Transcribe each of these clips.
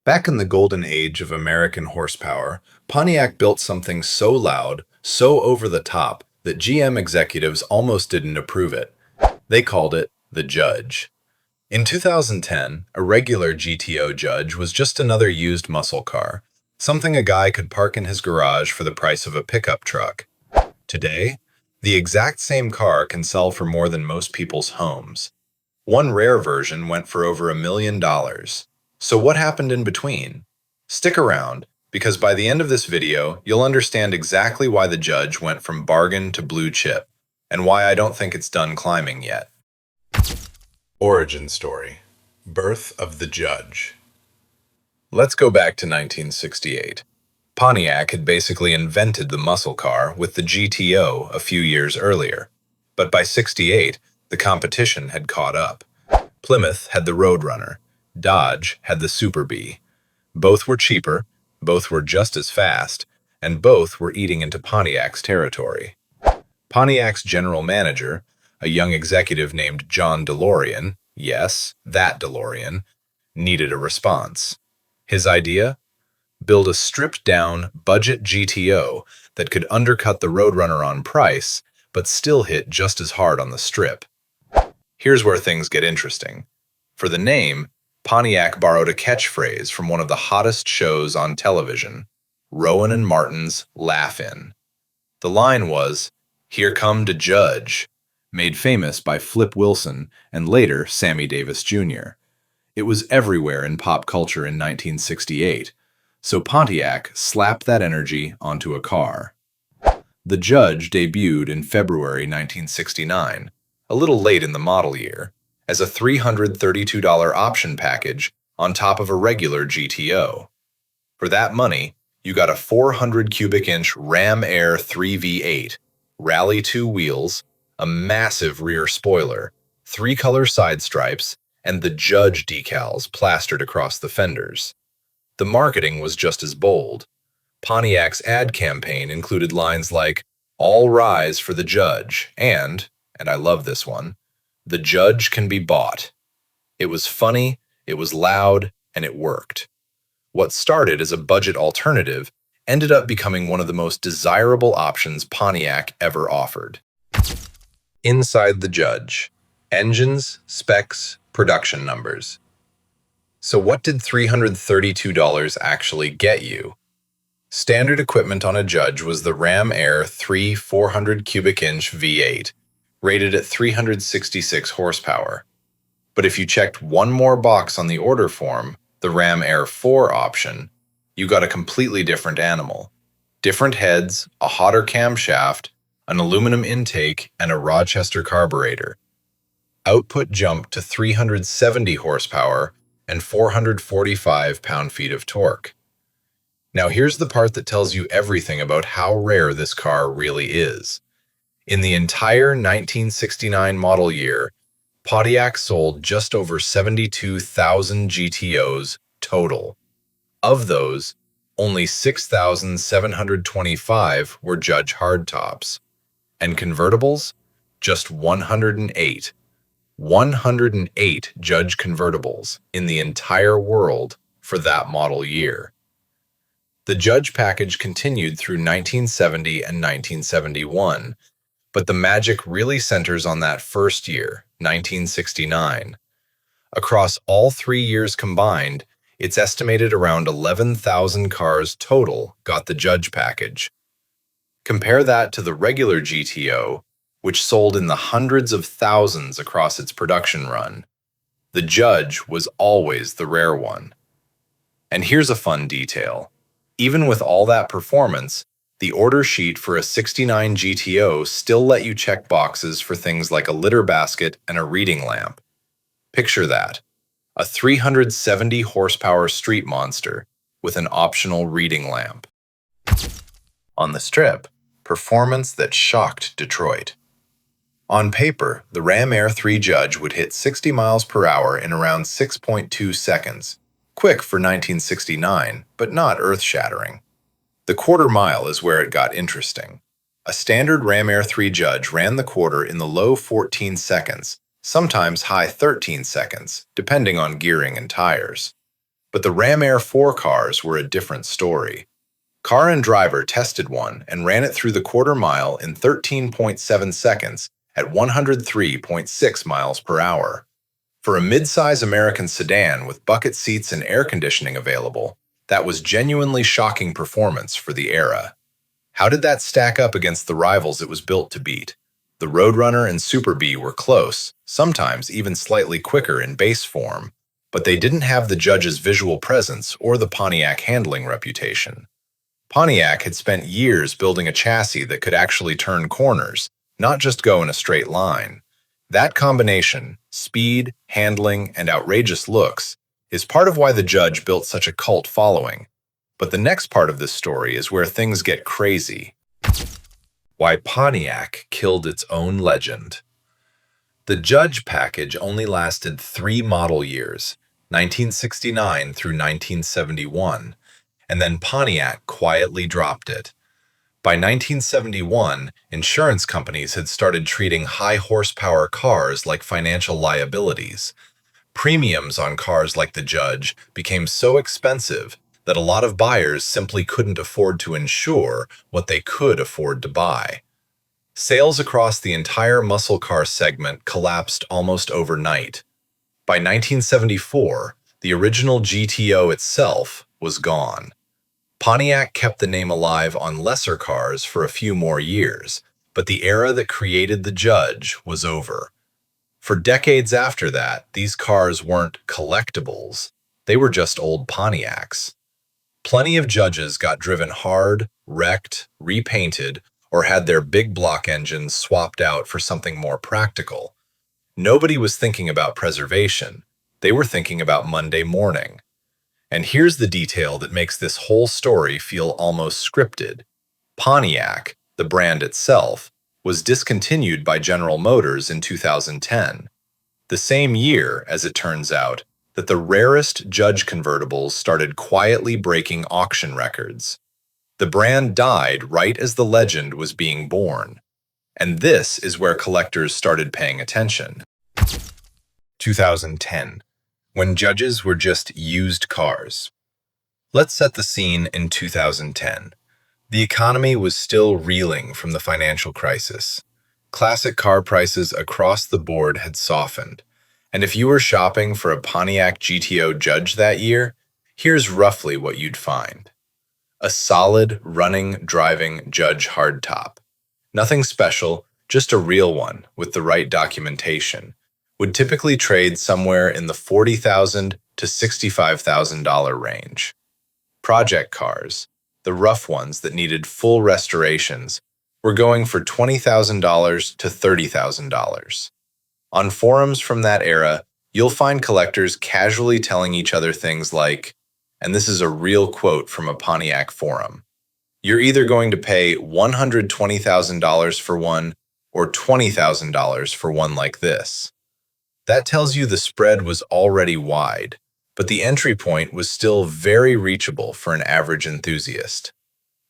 Back in the golden age of American horsepower, Pontiac built something so loud, so over the top, that GM executives almost didn't approve it. They called it the Judge. In 2010, a regular GTO Judge was just another used muscle car, something a guy could park in his garage for the price of a pickup truck. Today, the exact same car can sell for more than most people's homes. One rare version went for over $1 million. So what happened in between? Stick around, because by the end of this video, you'll understand exactly why the Judge went from bargain to blue chip, and why I don't think it's done climbing yet. Origin story. Birth of the Judge. Let's go back to 1968. Pontiac had basically invented the muscle car with the GTO a few years earlier. But by '68, the competition had caught up. Plymouth had the Road Runner. Dodge had the Super Bee. Both were cheaper, both were just as fast, and both were eating into Pontiac's territory. Pontiac's general manager, a young executive named John DeLorean, yes, that DeLorean, needed a response. His idea? Build a stripped-down, budget GTO that could undercut the Roadrunner on price, but still hit just as hard on the strip. Here's where things get interesting. For the name, Pontiac borrowed a catchphrase from one of the hottest shows on television, Rowan and Martin's Laugh-In. The line was, "Here come to Judge," made famous by Flip Wilson and later Sammy Davis Jr. It was everywhere in pop culture in 1968, so Pontiac slapped that energy onto a car. The Judge debuted in February 1969, a little late in the model year, as a $332 option package on top of a regular GTO. For that money, you got a 400 cubic inch Ram Air 3V8, Rally 2 wheels, a massive rear spoiler, 3-color side stripes, and the Judge decals plastered across the fenders. The marketing was just as bold. Pontiac's ad campaign included lines like, "All rise for the Judge," and I love this one, "The Judge can be bought." It was funny, it was loud, and it worked. What started as a budget alternative ended up becoming one of the most desirable options Pontiac ever offered. Inside the Judge. Engines, specs, production numbers. So what did $332 actually get you? Standard equipment on a Judge was the Ram Air 3 400 cubic inch V8, rated at 366 horsepower. But if you checked one more box on the order form, the Ram Air 4 option, you got a completely different animal. Different heads, a hotter camshaft, an aluminum intake, and a Rochester carburetor. Output jumped to 370 horsepower and 445 pound-feet of torque. Now here's the part that tells you everything about how rare this car really is. In the entire 1969 model year, Pontiac sold just over 72,000 GTOs total. Of those, only 6,725 were Judge hardtops. And convertibles? Just 108. 108 Judge convertibles in the entire world for that model year. The Judge package continued through 1970 and 1971, but the magic really centers on that first year, 1969. Across all 3 years combined, it's estimated around 11,000 cars total got the Judge package. Compare that to the regular GTO, which sold in the hundreds of thousands across its production run. The Judge was always the rare one. And here's a fun detail. Even with all that performance, the order sheet for a '69 GTO still let you check boxes for things like a litter basket and a reading lamp. Picture that. A 370 horsepower street monster with an optional reading lamp. On the strip, performance that shocked Detroit. On paper, the Ram Air 3 Judge would hit 60 miles per hour in around 6.2 seconds. Quick for 1969, but not earth-shattering. The quarter mile is where it got interesting. A standard Ram Air 3 Judge ran the quarter in the low 14 seconds, sometimes high 13 seconds, depending on gearing and tires. But the Ram Air 4 cars were a different story. Car and driver tested one and ran it through the quarter mile in 13.7 seconds at 103.6 miles per hour. For a mid-size American sedan with bucket seats and air conditioning available, that was genuinely shocking performance for the era. How did that stack up against the rivals it was built to beat? The Road Runner and Super Bee were close, sometimes even slightly quicker in base form, but they didn't have the Judge's visual presence or the Pontiac handling reputation. Pontiac had spent years building a chassis that could actually turn corners, not just go in a straight line. That combination, speed, handling, and outrageous looks, is part of why the Judge built such a cult following. But the next part of this story is where things get crazy. Why Pontiac killed its own legend. The Judge package only lasted 3 model years, 1969 through 1971, and then Pontiac quietly dropped it. By 1971, insurance companies had started treating high-horsepower cars like financial liabilities. Premiums on cars like the Judge became so expensive that a lot of buyers simply couldn't afford to insure what they could afford to buy. Sales across the entire muscle car segment collapsed almost overnight. By 1974, the original GTO itself was gone. Pontiac kept the name alive on lesser cars for a few more years, but the era that created the Judge was over. For decades after that, these cars weren't collectibles, they were just old Pontiacs. Plenty of Judges got driven hard, wrecked, repainted, or had their big block engines swapped out for something more practical. Nobody was thinking about preservation, they were thinking about Monday morning. And here's the detail that makes this whole story feel almost scripted. Pontiac, the brand itself, was discontinued by General Motors in 2010. The same year, as it turns out, that the rarest Judge convertibles started quietly breaking auction records. The brand died right as the legend was being born. And this is where collectors started paying attention. 2010. When Judges were just used cars. Let's set the scene in 2010. The economy was still reeling from the financial crisis. Classic car prices across the board had softened, and if you were shopping for a Pontiac GTO Judge that year, here's roughly what you'd find. A solid, running, driving Judge hardtop. Nothing special, just a real one with the right documentation. Would typically trade somewhere in the $40,000 to $65,000 range. Project cars, the rough ones that needed full restorations, were going for $20,000 to $30,000. On forums from that era, you'll find collectors casually telling each other things like, and this is a real quote from a Pontiac forum, "You're either going to pay $120,000 for one or $20,000 for one like this." That tells you the spread was already wide, but the entry point was still very reachable for an average enthusiast.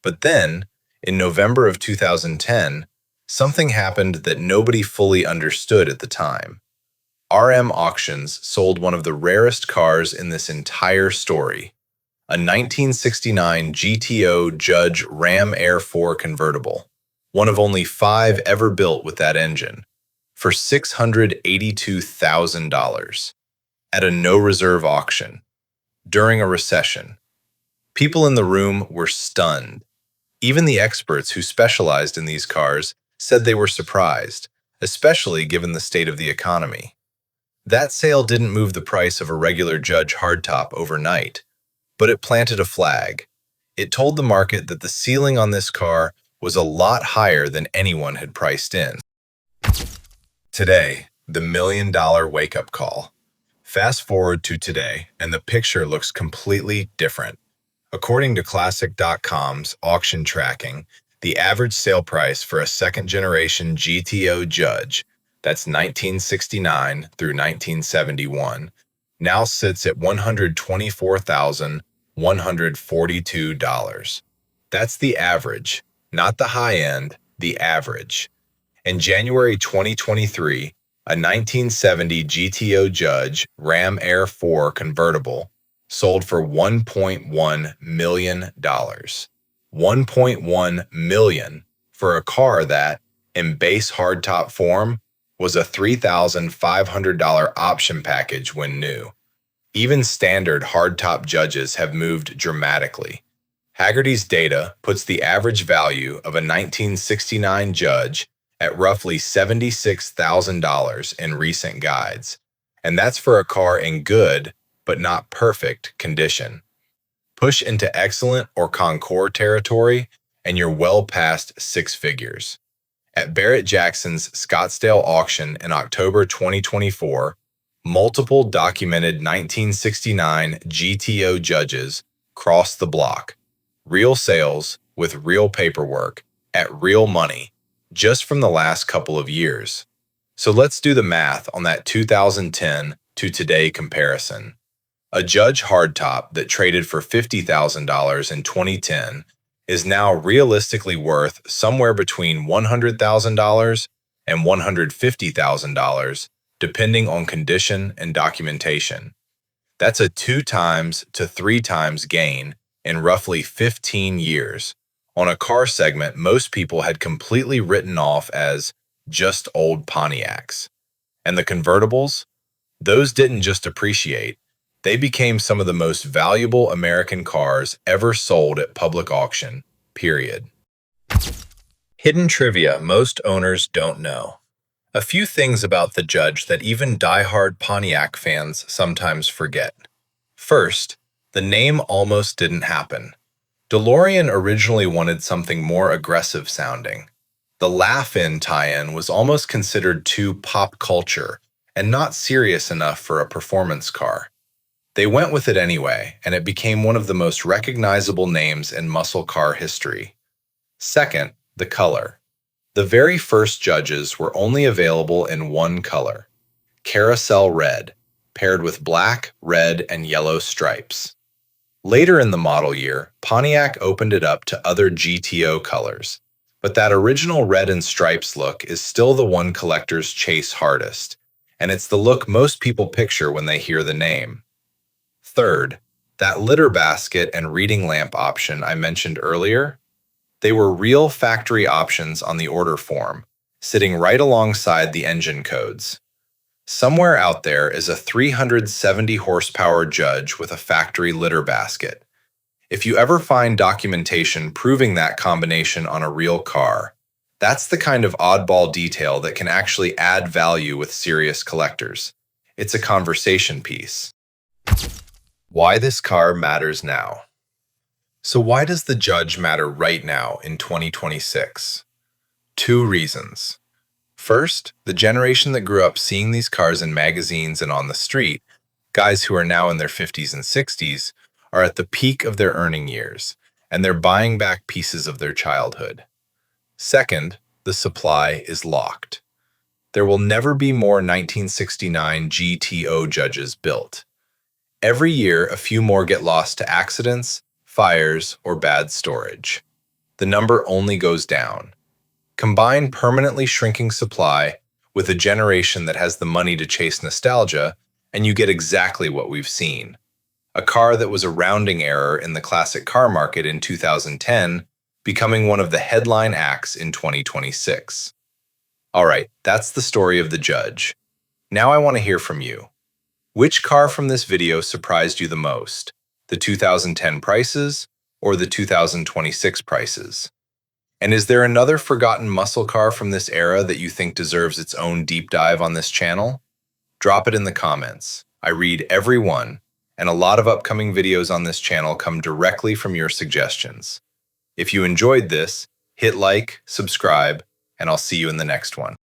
But then, in November of 2010, something happened that nobody fully understood at the time. RM Auctions sold one of the rarest cars in this entire story, a 1969 GTO Judge Ram Air 4 convertible, one of only 5 ever built with that engine, for $682,000 at a no-reserve auction during a recession. People in the room were stunned. Even the experts who specialized in these cars said they were surprised, especially given the state of the economy. That sale didn't move the price of a regular Judge hardtop overnight, but it planted a flag. It told the market that the ceiling on this car was a lot higher than anyone had priced in. Today, the $1,000,000 wake-up call. Fast forward to today, and the picture looks completely different. According to Classic.com's auction tracking, the average sale price for a second-generation GTO Judge, that's 1969 through 1971, now sits at $124,142. That's the average, not the high end, the average. In January 2023, a 1970 GTO Judge Ram Air 4 convertible sold for $1.1 million. $1.1 million for a car that, in base hardtop form, was a $3,500 option package when new. Even standard hardtop Judges have moved dramatically. Hagerty's data puts the average value of a 1969 Judge at roughly $76,000 in recent guides, and that's for a car in good, but not perfect, condition. Push into excellent or Concours territory, and you're well past six figures. At Barrett-Jackson's Scottsdale auction in October 2024, multiple documented 1969 GTO Judges crossed the block. Real sales with real paperwork at real money just from the last couple of years. So let's do the math on that 2010 to today comparison. A Judge hardtop that traded for $50,000 in 2010 is now realistically worth somewhere between $100,000 and $150,000, depending on condition and documentation. That's a 2 times to 3 times gain in roughly 15 years on a car segment most people had completely written off as just old Pontiacs. And the convertibles? Those didn't just appreciate. They became some of the most valuable American cars ever sold at public auction, period. Hidden trivia most owners don't know. A few things about the Judge that even die-hard Pontiac fans sometimes forget. First, the name almost didn't happen. DeLorean originally wanted something more aggressive sounding. The Laugh-In tie-in was almost considered too pop culture and not serious enough for a performance car. They went with it anyway, and it became one of the most recognizable names in muscle car history. Second, the color. The very first Judges were only available in one color, carousel red, paired with black, red, and yellow stripes. Later in the model year, Pontiac opened it up to other GTO colors, but that original red and stripes look is still the one collectors chase hardest, and it's the look most people picture when they hear the name. Third, that litter basket and reading lamp option I mentioned earlier, they were real factory options on the order form, sitting right alongside the engine codes. Somewhere out there is a 370 horsepower Judge with a factory litter basket. If you ever find documentation proving that combination on a real car, that's the kind of oddball detail that can actually add value with serious collectors. It's a conversation piece. Why this car matters now. So why does the Judge matter right now in 2026? 2 reasons. First, the generation that grew up seeing these cars in magazines and on the street, guys who are now in their 50s and 60s, are at the peak of their earning years, and they're buying back pieces of their childhood. Second, the supply is locked. There will never be more 1969 GTO Judges built. Every year, a few more get lost to accidents, fires, or bad storage. The number only goes down. Combine permanently shrinking supply with a generation that has the money to chase nostalgia, and you get exactly what we've seen. A car that was a rounding error in the classic car market in 2010, becoming one of the headline acts in 2026. All right, that's the story of the Judge. Now I want to hear from you. Which car from this video surprised you the most? The 2010 prices or the 2026 prices? And is there another forgotten muscle car from this era that you think deserves its own deep dive on this channel? Drop it in the comments. I read every one, and a lot of upcoming videos on this channel come directly from your suggestions. If you enjoyed this, hit like, subscribe, and I'll see you in the next one.